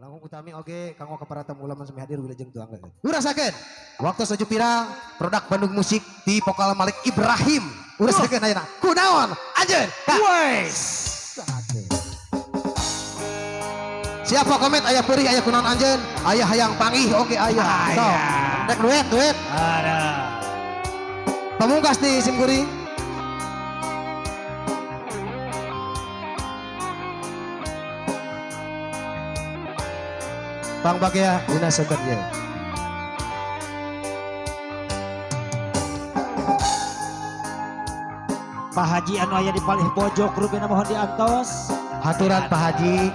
Langkung utami oge kanggo keparatan ulama sami hadir wilujeng tuang. Urasakeun waktu sejupira produk Bandung Musik di vokal Malik Ibrahim. Urasakeun ayeuna. Kunaon? Anjeun. Wes. Siapa komet aya peurih aya kunaon anjeun? Aya hayang panggih oge aya. Sok. Rek duet. Ada. Pamungkas di Simkuring. Bang Bagya dina sekerja. Pak Haji anu aya di paling pojok rupina mohon diantos. Haturan Pak Haji.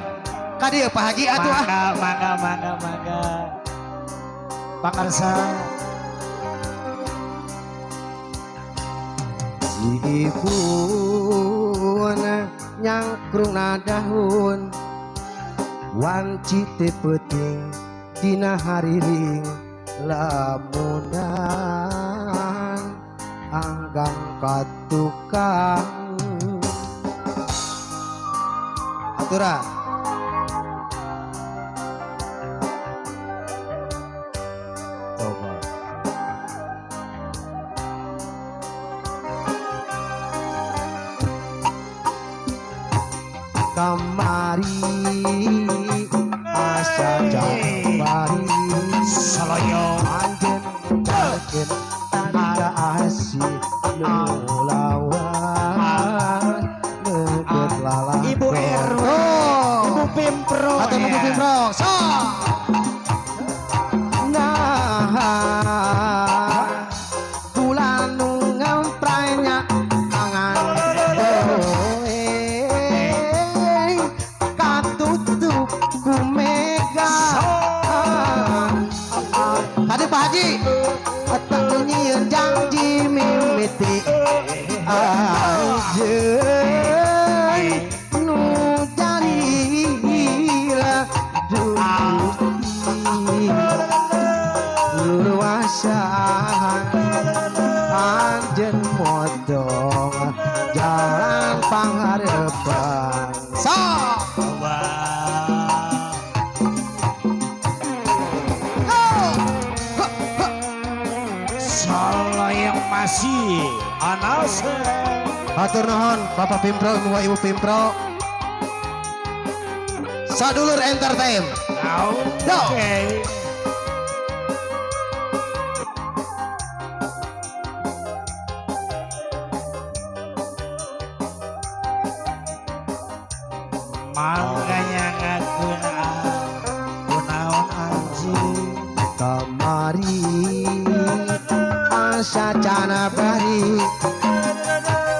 Ka dieu Pak Haji atuh ah. Mangga. Pangarsa. Si ibun nyangkrungna daun wanci teu peuting dina hariring lamunan anggang ka tukang aturan coba kamari asa jambari Saloyo. anjeun darkeun tanda asih nulawan neukeut lalakon. Ibu RW. Ibu Pimpro. Atau Ibu Pimpro. So. Nah, bulan nu ngempranya tangan katutup ku mega. Tadi Pak Haji tak nyieun janji mimiti anjeun nu jadilah dugi luasan anjeun modong jalan pangharepan sok. Saloyo masih anase. Hatur nuhun Bapak Pimpro mua Ibu Pimpro. Sadulur entertain. Oke. Makanya ngagunaan kunaon anjing. Kamari asa cana bari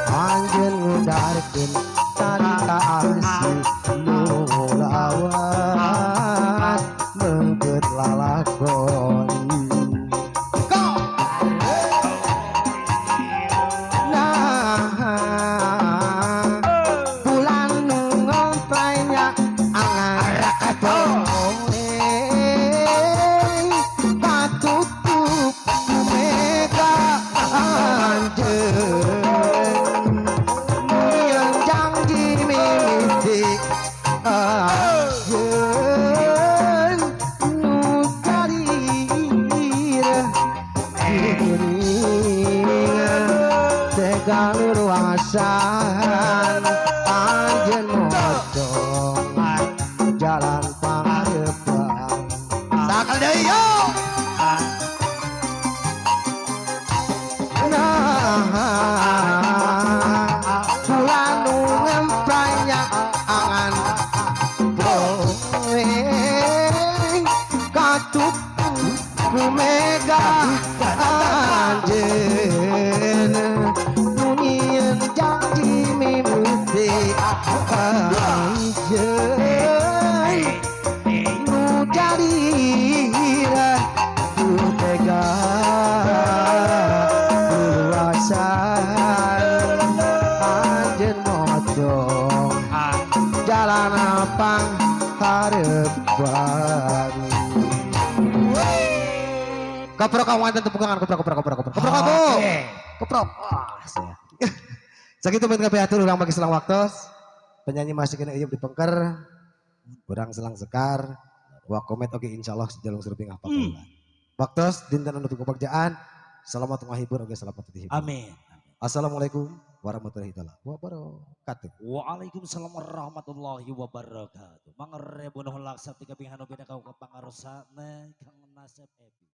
anjeun ngudarkeun tarita asih nulawan meukeut lalakon. Bulan nu ngompranya angan katutup ku mega anjeun nyieun janji mimiti anjeun nu karir kuring tega luasan anjeun modong jalan pangharepan sakal deui yo. Bulan nu ngempranya angan boe katutup ku mega anjeun nu nyieun janji mimiti anjeun nu jadilah ku tega luasan anjeun modong jalan apang harepan. Koprok kamu anten tepuk tangan koprok aku. Koprok. Wah, saya. Sakitu main kabeh atur urang bagi selang waktu. Penyanyi masih kena ieup dipengker. Urang selang sekar. Wa komet oke insyaallah sejalung suruping apa kaula. Waktos dinten anu kebagjaan. Selamat menghibur oke selamat dihibur. Amin. Assalamualaikum warahmatullahi wabarakatuh. Waalaikumsalam warahmatullahi wabarakatuh. Mangerebunuh laksa tiga pinghan beda kau kepangarosana kang nasib epi.